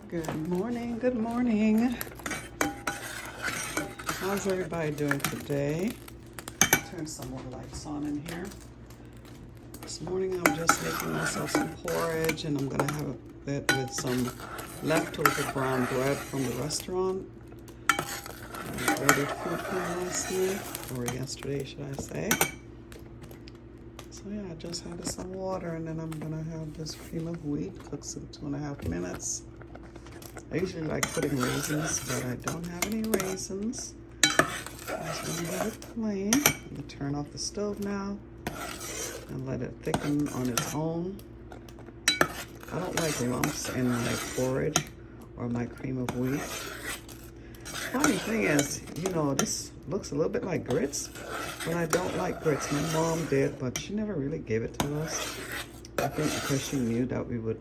Good morning, good morning. How's everybody doing today? Turn some more lights on in here. This morning I'm just making myself some porridge and I'm gonna have it with some leftover brown bread from the restaurant. Ordered food from last night, or yesterday should I say. So yeah, I just added some water and then I'm gonna have this cream of wheat, cooks in 2.5 minutes. I usually like putting raisins, but I don't have any raisins. I'm just gonna have it plain. I'm gonna turn off the stove now and let it thicken on its own. I don't like lumps in my porridge or my cream of wheat. Funny thing is, you know, this looks a little bit like grits, but I don't like grits. My mom did, but she never really gave it to us. I think because she knew that we would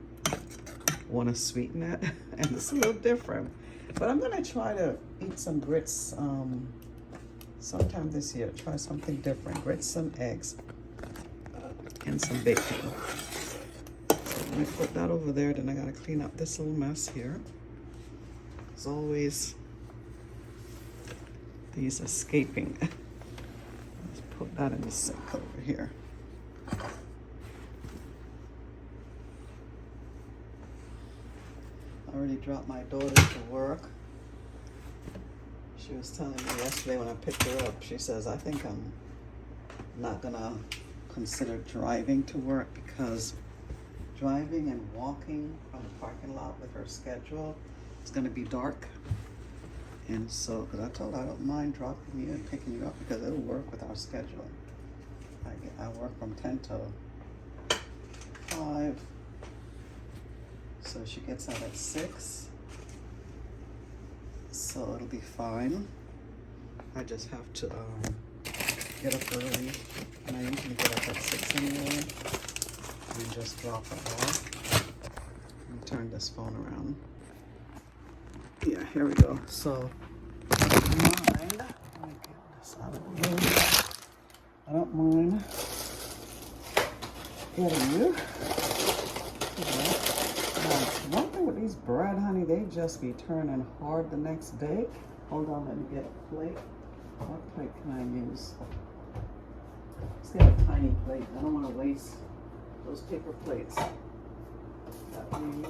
want to sweeten it, and it's a little different. But I'm gonna try to eat some grits sometime this year. Try something different. Grits and eggs and some bacon. So let me put that over there. Then I gotta clean up this little mess here. As always, these escaping. Let's put that in the sink over here. I already dropped my daughter to work. She was telling me yesterday when I picked her up, she says, I think I'm not gonna consider driving to work because driving and walking from the parking lot with her schedule is gonna be dark. And so, because I told her I don't mind dropping you and picking you up because it'll work with our schedule. I work from 10 to 5. So she gets out at 6. So it'll be fine. I just have to get up early. And I usually get up at 6 anyway. And just drop her off. Let me turn this phone around. Yeah, here we go. So, mind. Let me get this out of the way. I don't mind getting you. One thing with these bread, honey, they just be turning hard the next day. Hold on, let me get a plate. What plate can I use? Let's get a tiny plate. I don't want to waste those paper plates that we use.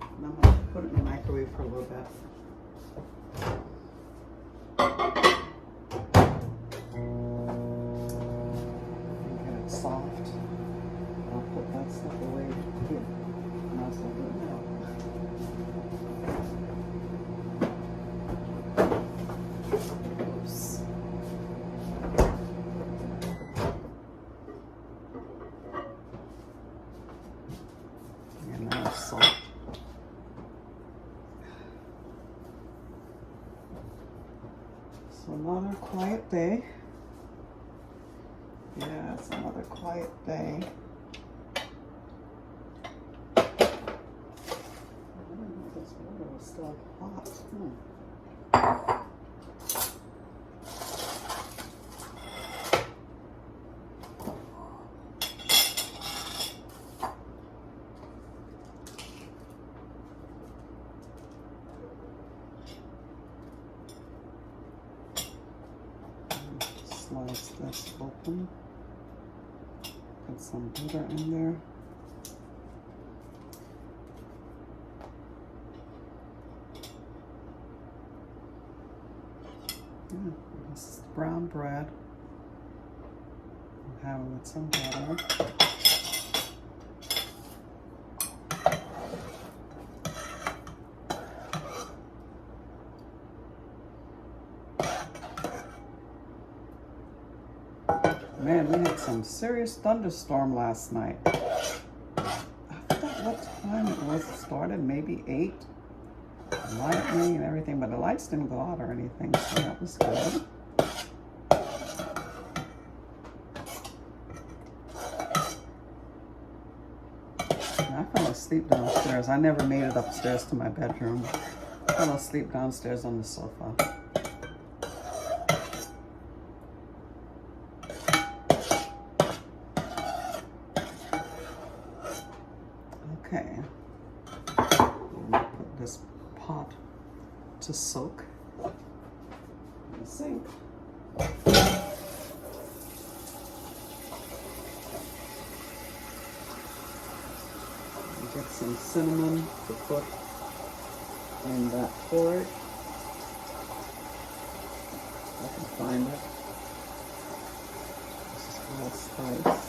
And I'm going to put it in the microwave for a little bit. Get it soft. I'll put that stuff away too. And I'll set it now. Oops. And now salt. So another quiet day. Yeah, it's another quiet day. Still hot. Slice this open. Put some butter in there. This is brown bread. I'll have it with some butter. Man, we had some serious thunderstorm last night. I forgot what time it was. It started, maybe 8. Lightning and everything, but the lights didn't go out or anything, so that was good. I fell asleep downstairs. I never made it upstairs to my bedroom. I fell asleep downstairs on the sofa. Okay. this pot to soak in the sink. Get some cinnamon to put in that porridge. I can find it. This is allspice.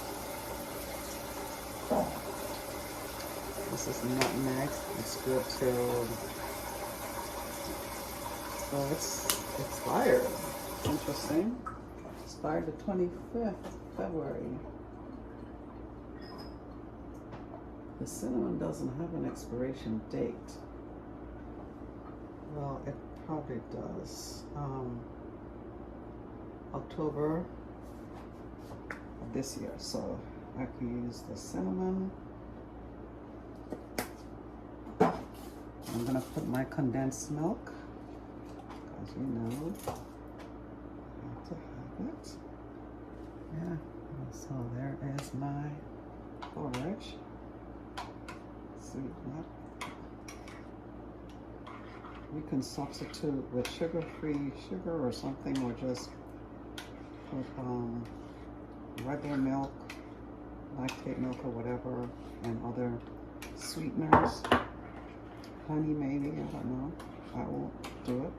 This is nutmeg. It's good till, oh, it's expired. Interesting. Expired the 25th February. The cinnamon doesn't have an expiration date. Well, it probably does. October of this year, so I can use the cinnamon. I'm gonna put my condensed milk, because you know I have to have it. Yeah, so there is my porridge. Sweet nut. You can substitute with sugar-free sugar or something, or just put regular milk, lactate milk or whatever, and other sweeteners. Honey maybe, I don't know. I won't do it.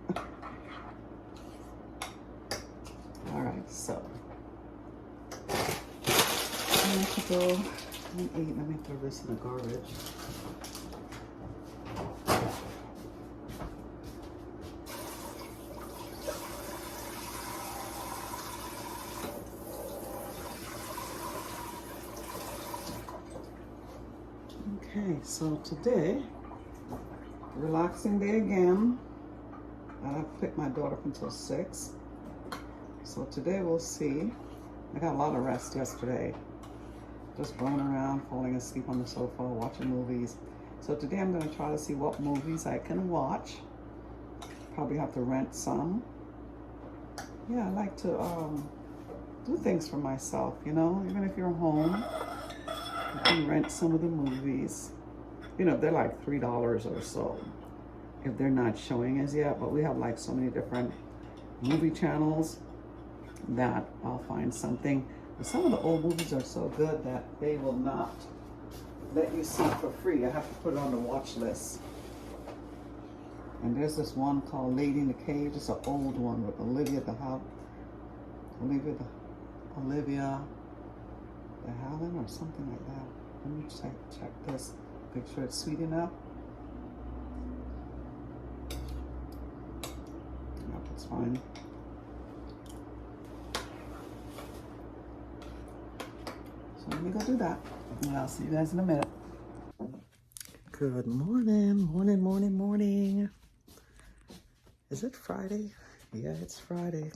Alright, so I need to go and eat. Let me throw this in the garbage. Okay, so today, relaxing day again. I picked my daughter up until 6. So today we'll see. I got a lot of rest yesterday. Just rolling around, falling asleep on the sofa, watching movies. So today I'm going to try to see what movies I can watch. Probably have to rent some. Yeah, I like to do things for myself, you know, even if you're home. You can rent some of the movies. You know, they're like $3 or so if they're not showing as yet, but we have like so many different movie channels that I'll find something. But some of the old movies are so good that they will not let you see for free. I have to put it on the watch list. And there's this one called Lady in the Cage. It's an old one with Olivia de Havilland or something like that. Let me check this. Make sure it's sweet enough. Yep, it's fine. So let me go do that. And I'll see you guys in a minute. Good morning, morning. Is it Friday? Yeah, it's Friday.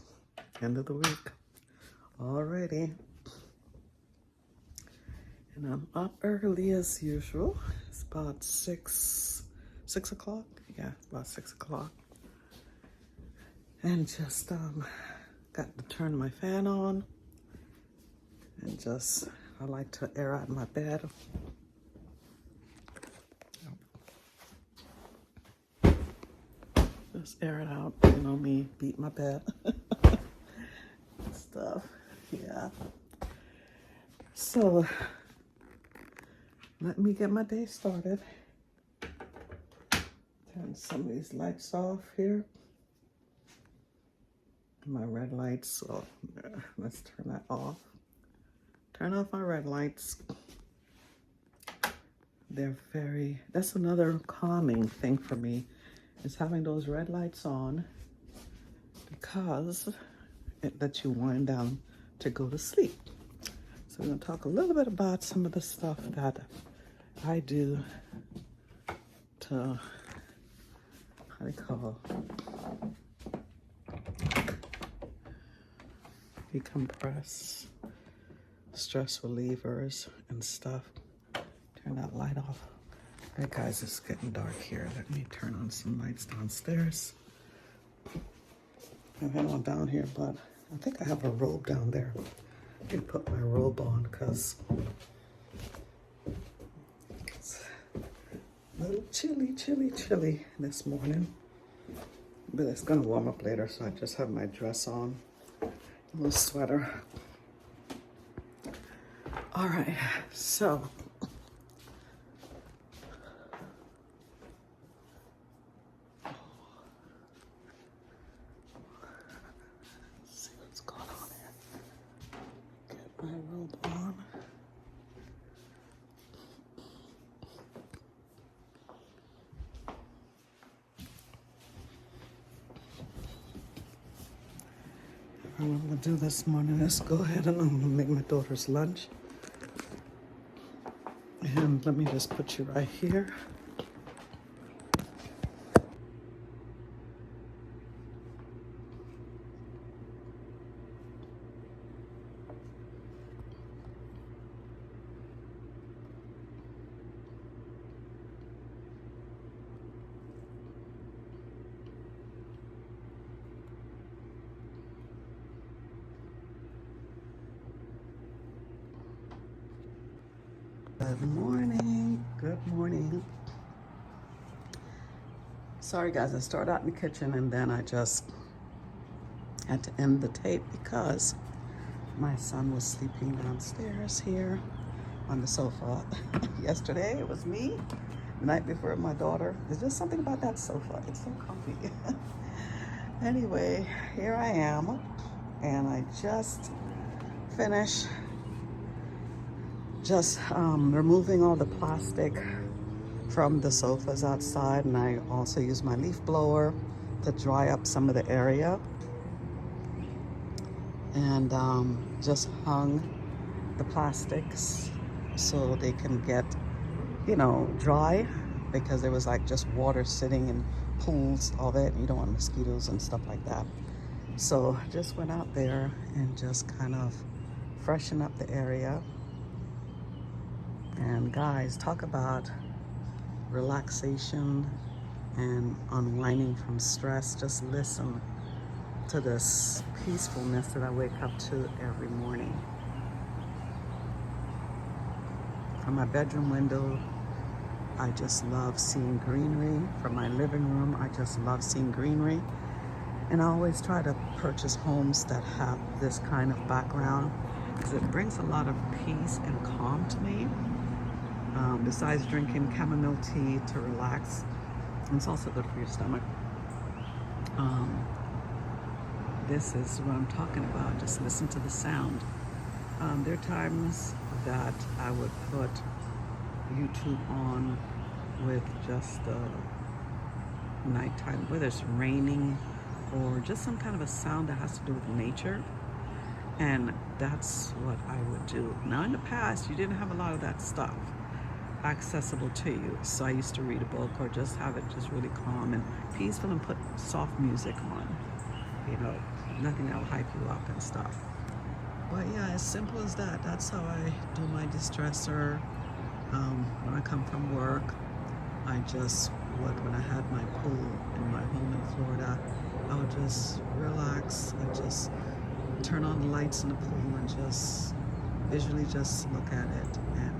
End of the week. Alrighty. And I'm up early as usual. It's about 6 o'clock. Yeah, about 6 o'clock. And just got to turn my fan on. And just, I like to air out my bed. Just air it out. You know me, beat my bed. Stuff. Yeah. So, let me get my day started. Turn some of these lights off here. My red lights, so let's turn that off. Turn off my red lights. They're that's another calming thing for me, is having those red lights on, because it lets you wind down to go to sleep. So we're gonna talk a little bit about some of the stuff that I do to, how do you call, decompress, stress relievers and stuff. Turn that light off. All right, guys, it's getting dark here. Let me turn on some lights downstairs. I have one down here, but I think I have a robe down there. I can put my robe on because it's a little chilly, chilly, chilly this morning. But it's gonna warm up later, so I just have my dress on, a little sweater. All right, so let's see what's going on here. Get my robe on. What I'm gonna do this morning is go ahead and I'm gonna make my daughter's lunch. And let me just put you right here. Good morning. Good morning. Sorry guys, I started out in the kitchen and then I just had to end the tape because my son was sleeping downstairs here on the sofa. Yesterday it was me. The night before my daughter. There's just something about that sofa. It's so comfy. Anyway, here I am and I just finished removing all the plastic from the sofas outside, and I also use my leaf blower to dry up some of the area, and just hung the plastics so they can get, dry, because there was like just water sitting in pools of it. You don't want mosquitoes and stuff like that. So just went out there and just kind of freshen up the area. And guys, talk about relaxation and unwinding from stress. Just listen to this peacefulness that I wake up to every morning. From my bedroom window, I just love seeing greenery. From my living room, I just love seeing greenery. And I always try to purchase homes that have this kind of background because it brings a lot of peace and calm to me. Besides drinking chamomile tea to relax, and it's also good for your stomach. This is what I'm talking about. Just listen to the sound. There are times that I would put YouTube on with just nighttime, whether it's raining or just some kind of a sound that has to do with nature. And that's what I would do. Now in the past, you didn't have a lot of that stuff accessible to you. So I used to read a book or just have it just really calm and peaceful and put soft music on, nothing that will hype you up and stuff. But yeah, as simple as that. That's how I do my distressor. When I come from work, when I had my pool in my home in Florida, I would just relax and just turn on the lights in the pool and just visually just look at it. And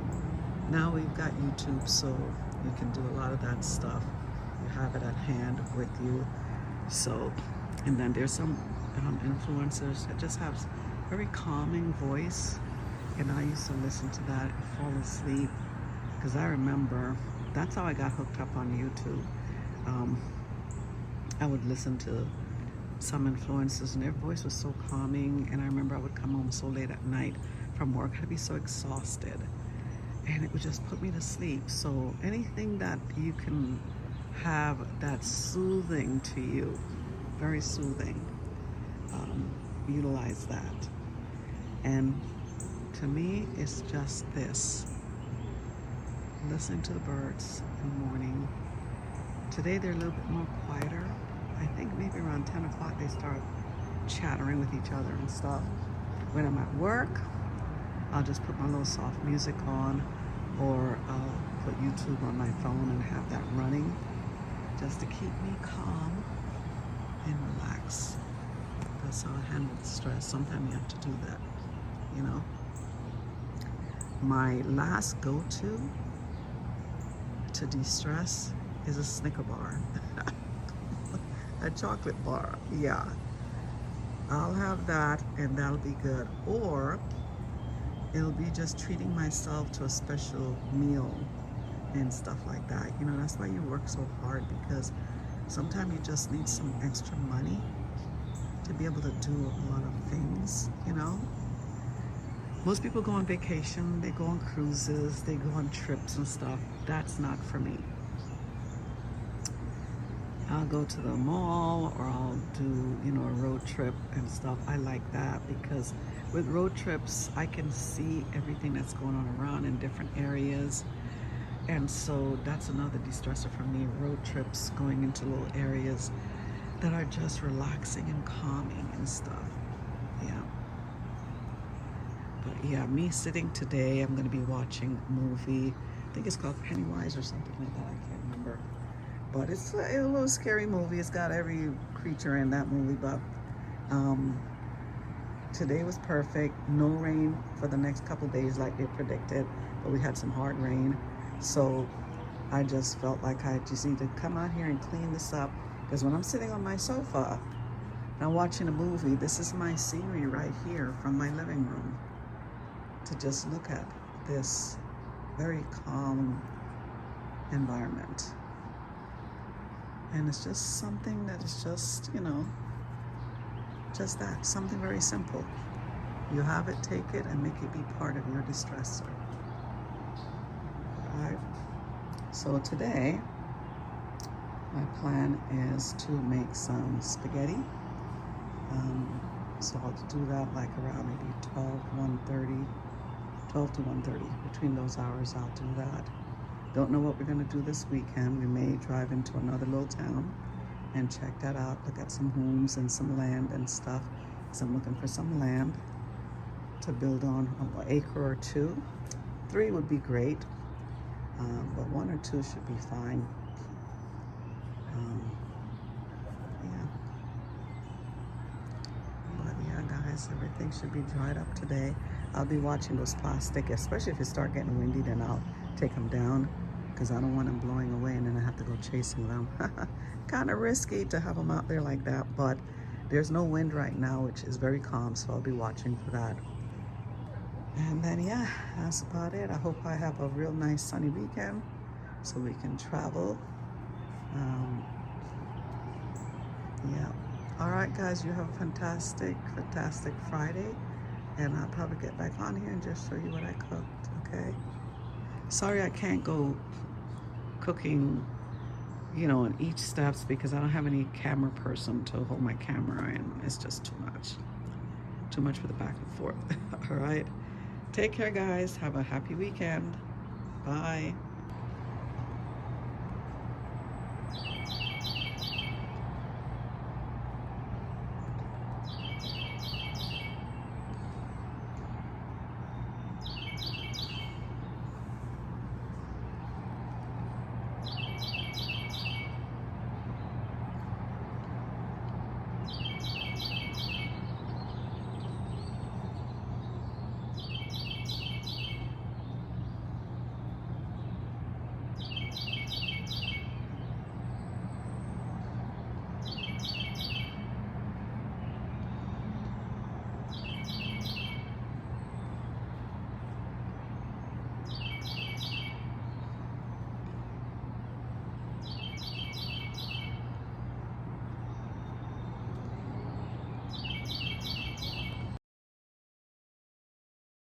now we've got YouTube, so you can do a lot of that stuff. You have it at hand with you. So, and then there's some influencers that just have very calming voice, and I used to listen to that and fall asleep, because I remember that's how I got hooked up on YouTube. I would listen to some influencers and their voice was so calming, and I remember I would come home so late at night from work. I'd be so exhausted and it would just put me to sleep. So anything that you can have that's soothing to you, very soothing, utilize that. And to me, it's just this. Listening to the birds in the morning. Today they're a little bit more quieter. I think maybe around 10 o'clock they start chattering with each other and stuff. When I'm at work, I'll just put my little soft music on, or I'll put YouTube on my phone and have that running just to keep me calm and relax. That's how I handle the stress. Sometimes you have to do that, My last go-to to de-stress is a Snicker bar. A chocolate bar, yeah. I'll have that and that'll be good. Or it'll be just treating myself to a special meal and stuff like that. You know, that's why you work so hard, because sometimes you just need some extra money to be able to do a lot of things, you know. Most people go on vacation, they go on cruises, they go on trips and stuff. That's not for me. I'll go to the mall, or I'll do, you know, a road trip and stuff. I like that because with road trips, I can see everything that's going on around in different areas. And so that's another de-stressor for me, road trips, going into little areas that are just relaxing and calming and stuff. Yeah. But yeah, me sitting today, I'm going to be watching a movie. I think it's called Pennywise or something like that. I can't remember. But it's a little scary movie. It's got every creature in that movie. But today was perfect. No rain for the next couple days like they predicted. But we had some hard rain. So I just felt like I just need to come out here and clean this up. Because when I'm sitting on my sofa and I'm watching a movie, this is my scenery right here from my living room. To just look at this very calm environment. And it's just something that is just, you know, just that, something very simple. You have it, take it, and make it be part of your de-stressor. Right? So today, my plan is to make some spaghetti. So I'll do that like around maybe 12 to 1:30. Between those hours, I'll do that. Don't know what we're going to do this weekend. We may drive into another little town and check that out, look at some homes and some land and stuff. So I'm looking for some land to build on, an acre or two. 3 would be great, but 1 or 2 should be fine. Yeah. But yeah, guys, everything should be dried up today. I'll be watching those plastic, especially if it start getting windy, then I'll take them down, because I don't want them blowing away and then I have to go chasing them. Kind of risky to have them out there like that, but there's no wind right now, which is very calm, so I'll be watching for that. And then yeah, that's about it. I hope I have a real nice sunny weekend so we can travel. Yeah. All right, guys, you have a fantastic Friday, and I'll probably get back on here and just show you what I cooked, okay? Sorry I can't go cooking, you know, in each steps, because I don't have any camera person to hold my camera, and it's just too much for the back and forth. All right, take care, guys. Have a happy weekend. Bye.